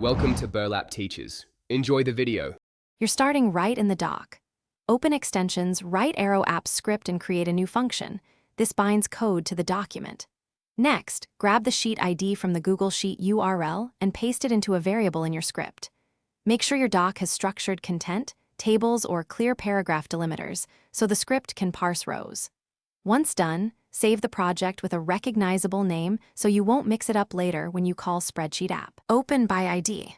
Welcome to Burlap Teachers. Enjoy the video. You're starting right in the doc. Open Extensions Right Arrow App script and create a new function. This binds code to the document. Next, grab the sheet ID from the Google Sheet URL and paste it into a variable in your script. Make sure your doc has structured content, tables, or clear paragraph delimiters so the script can parse rows. Once done, save the project with a recognizable name so you won't mix it up later when you call Spreadsheet app. Open by ID.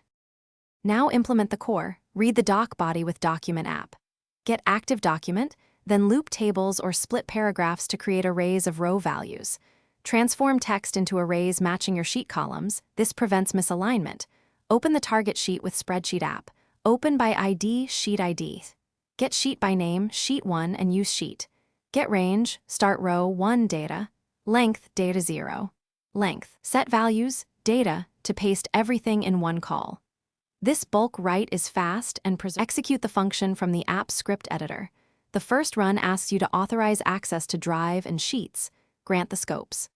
Now implement the core, read the doc body with document app. Get active document, then loop tables or split paragraphs to create arrays of row values. Transform text into arrays matching your sheet columns. This prevents misalignment. Open the target sheet with Spreadsheet app. Open by ID, sheet ID. Get sheet by name, sheet 1, and use sheet. Get range, start row 1 data, length data 0, length, set values, data, to paste everything in one call. This bulk write is fast and execute the function from the app script editor. The first run asks you to authorize access to Drive and Sheets, grant the scopes.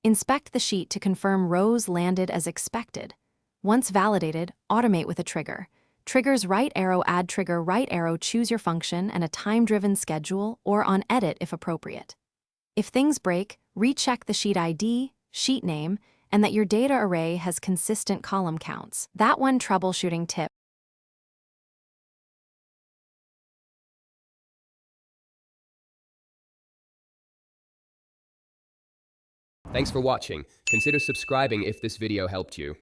Inspect the sheet to confirm rows landed as expected. Once validated, automate with a trigger. Triggers right arrow add trigger right arrow choose your function and a time-driven schedule or on edit if appropriate. If things break, recheck the sheet ID, sheet name, and that your data array has consistent column counts. That one troubleshooting tip. Thanks for watching. Consider subscribing if this video helped you.